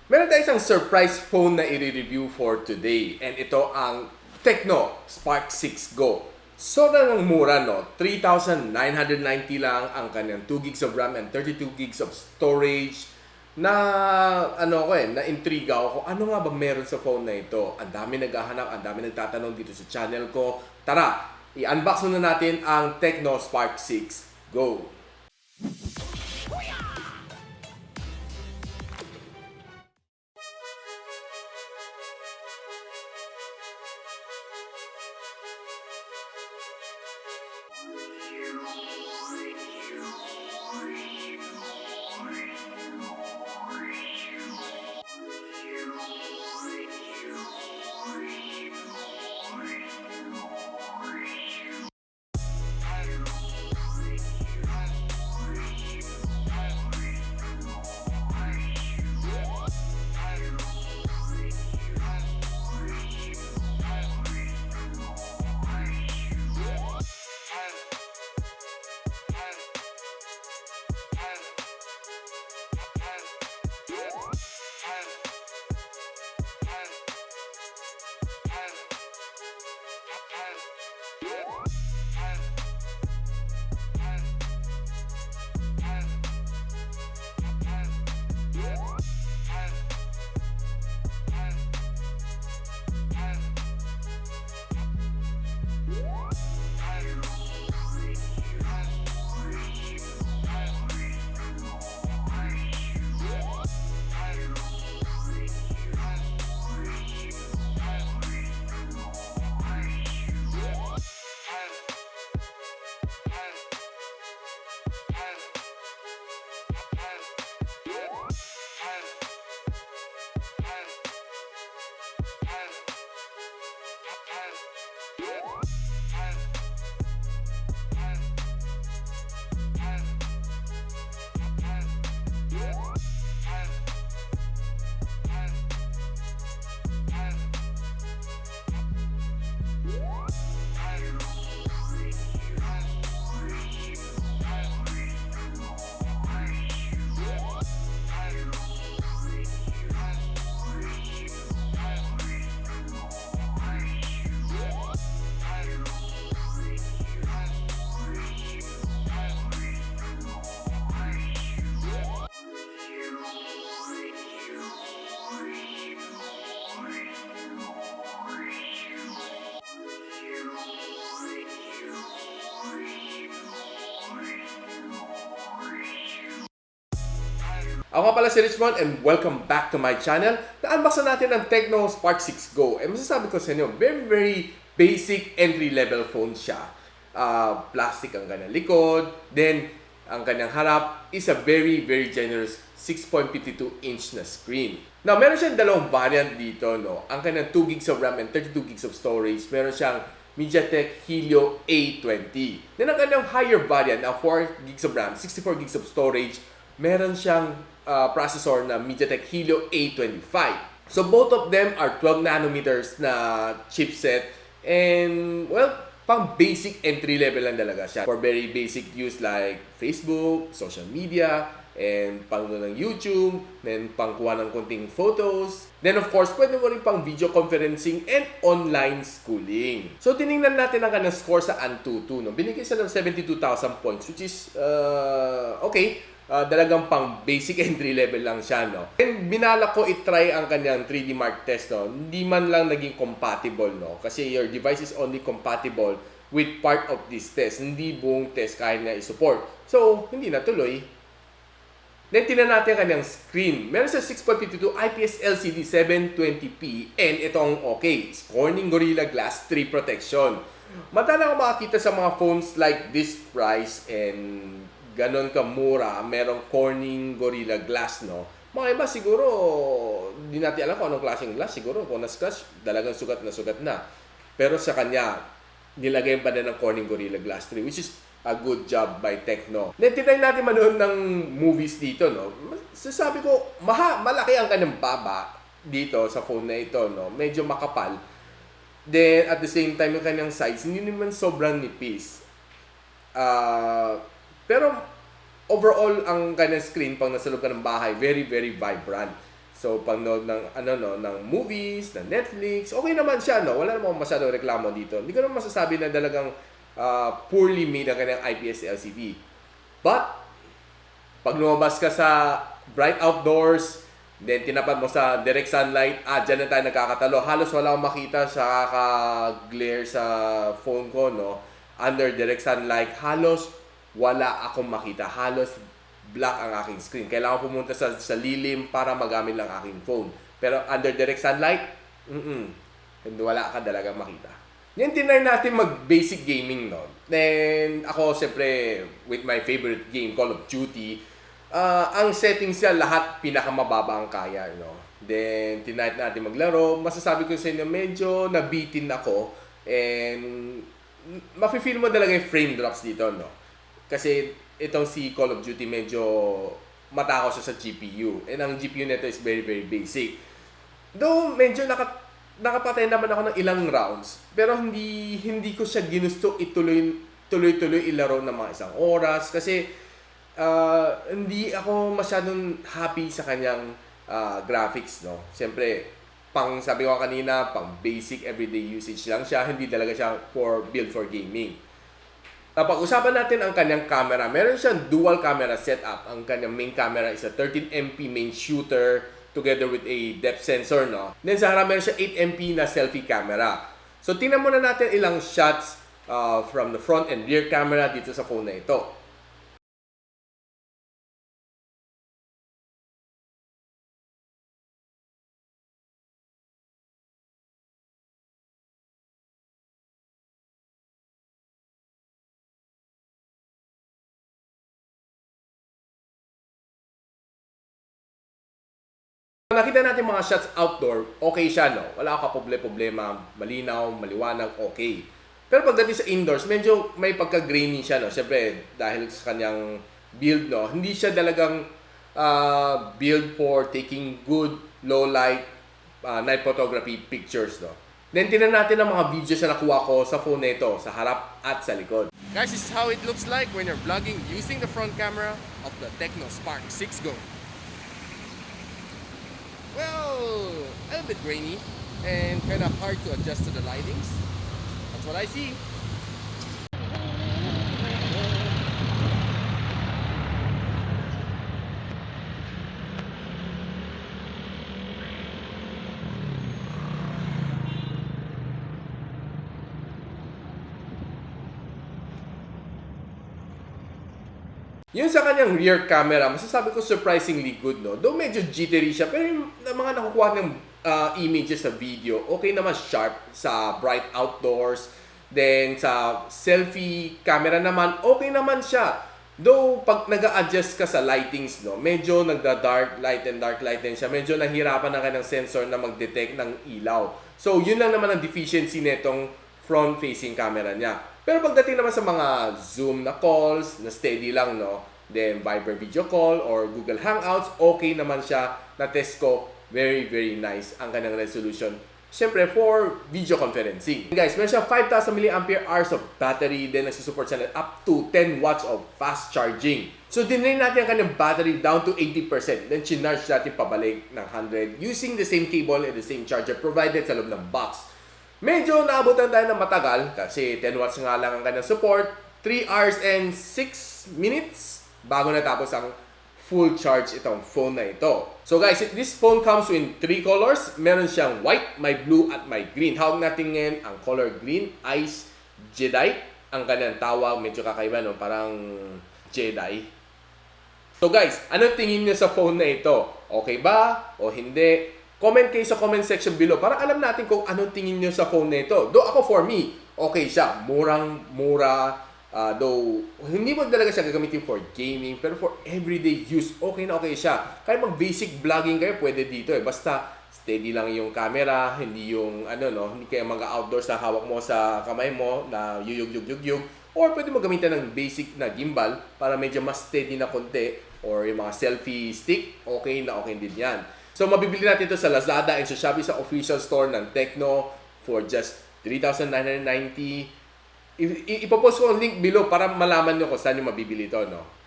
Meron tayong isang surprise phone na i-review for today. And ito ang Tecno Spark 6 Go. Sobrang mura, no? 3,990 lang ang kanyang 2 gigs of RAM and 32 gigs of storage. Na na-intriga ako kung ano nga ba meron sa phone na ito. Ang dami naghahanap, ang dami nagtatanong dito sa channel ko. Tara, i-unbox muna natin ang Tecno Spark 6 Go. Ako nga pala si Richmond and welcome back to my channel. Na-unbox na natin ang Tecno Spark 6 Go. Masasabi ko sa inyo, very basic entry-level phone siya. Plastic ang kanyang likod. Then, ang kanyang harap is a very generous 6.52-inch na screen. Now, meron siyang dalawang variant dito, no? Ang kanyang 2 gigs of RAM and 32 gigs of storage. Meron siyang MediaTek Helio A20. Then, ang kanyang higher variant na 4 gigs of RAM, 64 gigs of storage. Meron siyang processor na MediaTek Helio A25. So both of them are 12 nanometers na chipset and well, pang basic entry level lang talaga siya. For very basic use like Facebook, social media, and pang ng YouTube, then pang kuha ng konting photos. Then of course, pwede mo rin pang video conferencing and online schooling. So tiningnan natin ang kanyang score sa Antutu. No? Binigay siya ng 72,000 points which is okay. Dalagang pang basic entry level lang siya, no? And binalak ko i-try ang kanyang 3D Mark test, no? Hindi man lang naging compatible, no? Kasi your device is only compatible with part of this test. Hindi buong test kaya na i-support. So, hindi natuloy. Then, tinan natin ang kanyang screen. Meron sa 6.52 IPS LCD 720p and itong okay, Corning Gorilla Glass 3 protection. Madalang ko makakita sa mga phones like this price and ganon ka mura, merong Corning Gorilla Glass, no? Mga iba siguro, hindi natin alam kung anong klaseng glass. Siguro, kung na-scratch, dalagang sugat na. Pero sa kanya, nilagay pa din ng Corning Gorilla Glass 3, which is a good job by Tecno. Then, tinay natin manood ng movies dito, no? Sasabi ko, malaki ang kanyang baba dito sa phone na ito, no? Medyo makapal. Then, at the same time, yung kanyang size, hindi naman sobrang nipis. Pero overall, ang kanyang screen pag nasa loob ka ng bahay, very, very vibrant. So, panood ng, ng movies, ng Netflix, okay naman siya, no? Wala namang masyadong reklamo dito. Hindi ko naman masasabi na talagang poorly made ang kanyang IPS LCD. But, pag lumabas ka sa bright outdoors, then tinapat mo sa direct sunlight, dyan na tayo nagkakatalo. Halos wala akong makita sa kaka-glare sa phone ko, no? Under direct sunlight, halos wala akong makita. Halos black ang aking screen. Kailangan pumunta sa lilim para magamit lang aking phone. Pero under direct sunlight, hindi wala ka talagang makita. Yan, tinry natin mag-basic gaming, no? Then, ako, siyempre, with my favorite game, Call of Duty, ang settings niya, lahat pinakamababa ang kaya, no? Then, tinry natin maglaro. Masasabi ko sa inyo, medyo nabitin ako. And, mafe-feel mo talaga yung frame drops dito, no? Kasi, itong si Call of Duty, medyo matakaw siya sa GPU. And ang GPU nito is very, very basic. Though, medyo nakapatay naman ako ng ilang rounds, pero hindi ko siya ginusto tuloy-tuloy ilaro ng mga isang oras kasi hindi ako masyadong happy sa kanyang graphics, no. Siyempre, sabi ko kanina, pang basic everyday usage lang siya, hindi talaga siya built for gaming. Pag-usapan natin ang kanyang camera. Meron siyang dual camera setup. Ang kanyang main camera is a 13MP main shooter together with a depth sensor, no? Then sa harap meron siya 8MP na selfie camera. So tingnan muna natin ilang shots from the front and rear camera dito sa phone na ito. Nakita natin mga shots outdoor, okay siya, no? Wala ka problema, malinaw, maliwanag, okay. Pero pagdating sa indoors, medyo may pagka-grainy siya, no? Siyempre, dahil sa kanyang build, no? Hindi siya talagang build for taking good, low light, night photography pictures, no? Then, tinan natin ang mga videos na nakuha ko sa phone na ito, sa harap at sa likod. Guys, this is how it looks like when you're vlogging using the front camera of the Tecno Spark 6 Go. Well, a little bit grainy and kind of hard to adjust to the lightings. That's what I see. Yung sa kanyang rear camera, masasabi ko surprisingly good, no? Though medyo jittery siya, pero yung mga nakukuha ng images sa video, okay naman, sharp sa bright outdoors. Then sa selfie camera naman, okay naman siya. Though pag nag-a-adjust ka sa lightings, no, medyo nagda-dark light and dark light din siya. Medyo nahirapan na kanyang sensor na mag-detect ng ilaw. So yun lang naman ang deficiency nitong front-facing camera niya. Pero pagdating naman sa mga Zoom na calls, na steady lang, no? Then Viber video call or Google Hangouts, okay naman siya. Na-test ko, very, very nice ang kanyang resolution. Siyempre, for video conferencing. Guys, meron siya 5,000 mAh of battery. Then, nagsusupport siya up to 10 watts of fast charging. So, dinrain natin ang kanyang battery down to 80%. Then, chinarge natin pabalik ng 100 using the same cable and the same charger provided sa loob ng box. Medyo naabutan tayo ng matagal kasi 10 watts nga lang ang kanyang support. 3 hours and 6 minutes bago natapos ang full charge itong phone na ito. So guys, this phone comes in 3 colors. Meron siyang white, may blue, at may green. Hawag natin ngayon ang color green, Ice Jedi. Ang kanyang tawag, medyo kakaiba, no? Parang Jedi. So guys, anong tingin niyo sa phone na ito? Okay ba o hindi? Comment kayo sa comment section below para alam natin kung anong tingin nyo sa phone na ito. Though ako, for me, okay siya. Mura. Though hindi mo talaga siya gagamitin for gaming, pero for everyday use, okay na okay siya. Kaya mag-basic vlogging kayo, pwede dito eh. Basta steady lang yung camera, hindi yung hindi kayo mag-outdoors na hawak mo sa kamay mo na yuyug. Or pwede mo gamitin ng basic na gimbal para medyo mas steady na konti. Or yung mga selfie stick, okay din yan. So, mabibili natin ito sa Lazada and sa Shopee sa official store ng Tecno for just 3,990. Ipopost ko ang link below para malaman nyo kung saan nyo mabibili ito, no?